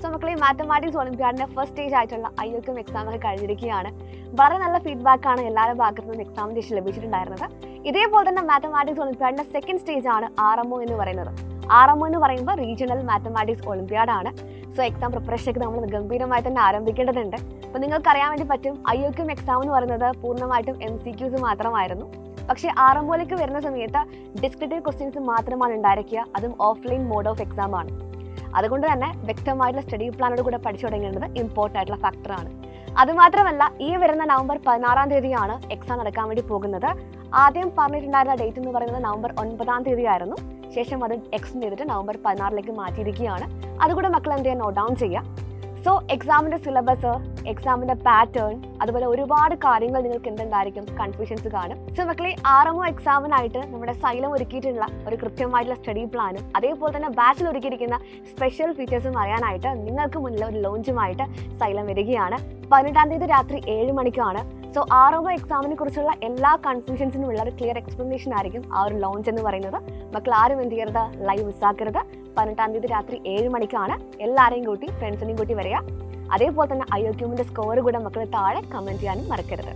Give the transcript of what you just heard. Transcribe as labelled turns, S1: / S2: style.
S1: So മക്കളെ mathematics ഒളിമ്പ്യാഡിന്റെ first stage ആയിട്ടുള്ള IOQM exam ഒക്കെ കഴിഞ്ഞിരിക്കുകയാണ്. വളരെ നല്ല ഫീഡ്ബാക്ക് ആണ് എല്ലാവരുടെ ഭാഗത്തു നിന്നും എക്സാമിന് ശേഷം ലഭിച്ചിട്ടുണ്ടായിരുന്നത്. ഇതേപോലെ തന്നെ മാത്തമാറ്റിക്സ് ഒളിമ്പ്യാഡിന്റെ സെക്കൻഡ് സ്റ്റേജ് ആണ് RMO എന്ന് പറയുന്നത്. RMO എന്ന് പറയുമ്പോൾ റീജിയണൽ മാത്തമാറ്റിക്സ് ഒളിമ്പ്യാഡ് ആണ്. സോ എക്സാം പ്രിപ്പറേഷനൊക്കെ നമ്മൾ ഗംഭീരമായി തന്നെ ആരംഭിക്കേണ്ടതുണ്ട്. അപ്പോൾ നിങ്ങൾക്ക് അറിയാൻ വേണ്ടി പറ്റും IOQM എക്സാം എന്ന് പറയുന്നത് പൂർണ്ണമായിട്ടും MCQs മാത്രമായിരുന്നു. പക്ഷേ RMOയിലേക്ക് വരുന്ന സമയത്ത് ഡിസ്ക്രിപ്റ്റീവ് ക്വസ്റ്റ്യൻസ് മാത്രമാണ് ഉണ്ടായിരിക്കുക. അതും ഓഫ്ലൈൻ മോഡ് ഓഫ് എക്സാം ആണ്. അതുകൊണ്ട് തന്നെ വ്യക്തമായിട്ടുള്ള സ്റ്റഡി പ്ലാനോട് കൂടെ പഠിച്ചു തുടങ്ങേണ്ടത് ഇമ്പോർട്ടൻ്റ് ആയിട്ടുള്ള ഫാക്ടറാണ്. അതുമാത്രമല്ല, ഈ വരുന്ന നവംബർ 16-ാം തീയതിയാണ് എക്സാം നടക്കാൻ വേണ്ടി പോകുന്നത്. ആദ്യം പറഞ്ഞിട്ടുണ്ടായിരുന്ന ഡേറ്റ് എന്ന് പറയുന്നത് നവംബർ 9-ാം തീയതി ആയിരുന്നു. ശേഷം അത് എക്സ്റ്റെൻഡ് ചെയ്തിട്ട് നവംബർ 16-ലേക്ക് മാറ്റിയിരിക്കുകയാണ്. അതുകൂടെ മക്കൾ എന്ത് ചെയ്യാൻ നോട്ട് ഡൗൺ ചെയ്യുക. സോ എക്സാമിൻ്റെ സിലബസ്, എക്സാമിൻ്റെ പാറ്റേൺ, അതുപോലെ ഒരുപാട് കാര്യങ്ങൾ നിങ്ങൾക്ക് എന്തുണ്ടായിരിക്കും, കൺഫ്യൂഷൻസ് കാണും. സോ മക്കളെ, RMO എക്സാമിനായിട്ട് നമ്മുടെ Xylem ഒരുക്കിയിട്ടുള്ള ഒരു കൃത്യമായിട്ടുള്ള സ്റ്റഡി പ്ലാനും അതേപോലെ തന്നെ ബാച്ചിൽ ഒരുക്കിയിരിക്കുന്ന സ്പെഷ്യൽ ഫീച്ചേഴ്സും അറിയാനായിട്ട് നിങ്ങൾക്ക് മുന്നിൽ ഒരു ലോഞ്ചുമായിട്ട് Xylem വരികയാണ്. 18-ാം തീയതി രാത്രി 7 മണിക്കാണ്. സോ RMO എക്സാമിനെ കുറിച്ചുള്ള എല്ലാ കൺഫ്യൂഷൻസിനും ഉള്ള ഒരു ക്ലിയർ എക്സ്പ്ലനേഷൻ ആയിരിക്കും ആ ഒരു ലോഞ്ച് എന്ന് പറയുന്നത്. മക്കൾ ആരും എന്ത് ചെയ്യരുത്, ലൈവ് മിസ്സാക്കരുത്. 18-ാം തീയതി രാത്രി 7 മണിക്കാണ്. എല്ലാവരെയും കൂട്ടി, ഫ്രണ്ട്സിനെയും കൂട്ടി വരിക. അതേപോലെ തന്നെ IOQMന്റെ സ്കോർ കൂടെ മക്കൾ താഴെ കമൻറ്റ് ചെയ്യാനും മറക്കരുത്.